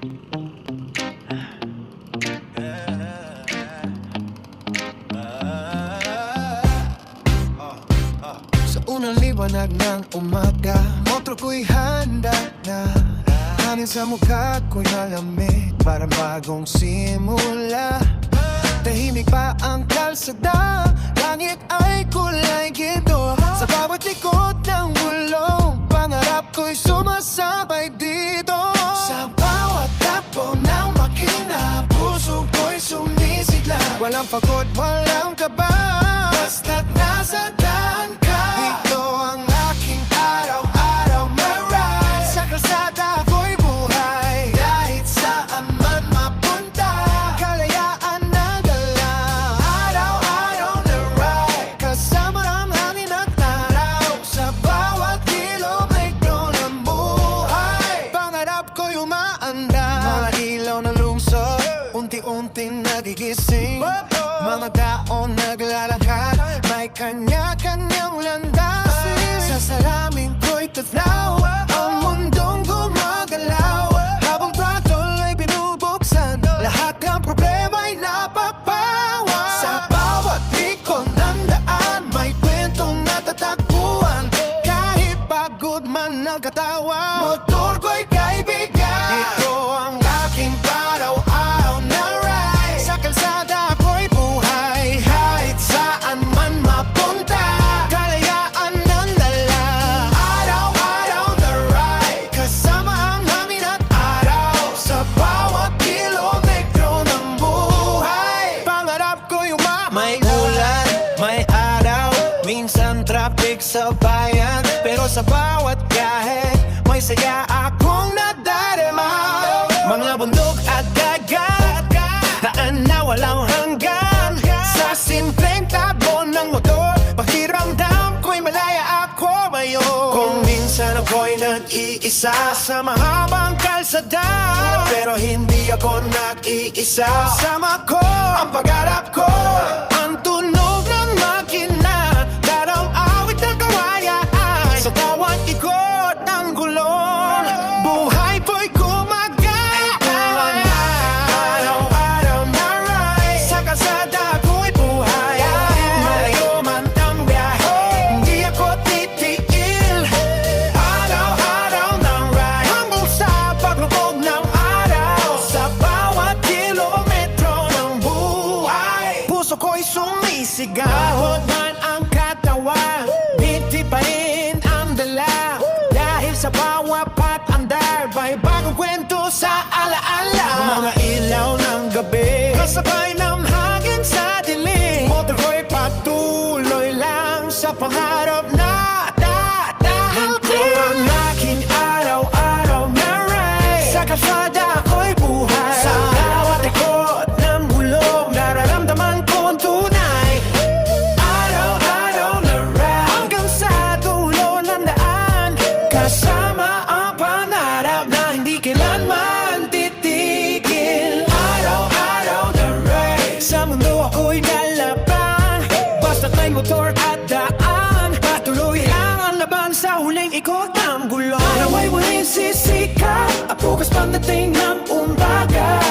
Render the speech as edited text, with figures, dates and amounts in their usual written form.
Sa unang liwanag ng umaga, motor ko'y handa na. Hangin sa mukha ko'y malamig, parang bagong simula. Tahimik pa ang kalsada, langit ay kulay ginto. Sa bawat likod ng bulong, pangarap ko'y sumasabay dito. Sa bawat takbo ng makina, puso ko'y sumisigla. Walang pagod, walang kaba, basta't nasa daan ka. Ito ang aking araw-araw na ride. Sa kalsada ko'y buhay, kahit saan man mapunta, kalayaan na dala. Araw-araw na ride, kasama ang hangin at araw. Sa bawat kilometro ng buhay, pangarap ko'y umaanda. Mga ilaw ng lungsod, unti-unting nagigising. Mga taon naglalakad, may kanya-kanyang landas. Sa salamin ko'y tatlaw, ang mundong gumagalaw. Habang tratol ay binubuksan, lahat ng problema'y napapawa. Sa bawat ikon ng daan, may kwentong natatagpuan. Kahit pagod man ang katawan, motor ko'y kaibigan. Ito ang aking araw-araw na ride. Sa kalsada ko'y buhay, kahit saan man mapunta, kalayaan ng dala. Araw-araw na ride, kasama ang hangin at araw. Sa bawat kilometro ng buhay, pangarap ko'y may ulan, may araw, minsan traffic sa bayan. Pero sa bawat kahit, may saya akong nadarama. Mga bundok at dagat, daan na walang hanggan. Sa simpleng takbo ng motor, pakiramdam ko'y malaya ako ngayon. Kung minsan ako'y nag-iisa sa mahabang kalsada, pero hindi ako nag-iisa. Sama ko ang pag-arap ko, ang tunog ng makina, darang awit ng kawayan. Sa bawat ikot ng gulong, buhay ko'y kumagaan. Ito ang araw-araw na ride. Sa kalsada ko'y buhay, malayo man ang biyahe, hindi ako titigil. Araw-araw ng ride, hanggang sa paglubog ng araw. Sa bawat kilometro ng buhay, puso ko'y sumisigaw. Pagod man ang katawan, biti pa rin ang dala. Dahil sa bawat patandar, may bagong kwento sa alaala. Mga ilaw ng gabi, kasabay ng hangin sa dilim. Motor ko'y patuloy lang sa pangarap na dahil ko. Ang aking araw-araw na ride. Sa kalsada ko'y buhay, sa bawat ikot ng bulog, nararamdaman ko'ng tunay. Araw-araw na ride, hanggang sa dulo ng daan. Kasama ang pangarap na hindi kailanman titigil. Araw-araw na ride, sa mundo ako'y lalaban. Basta't may motor at daan, patuloy lang ang laban sa huling ikot ng gulong. Araw ay muling sisikat, at bukas pagdating ng umaga.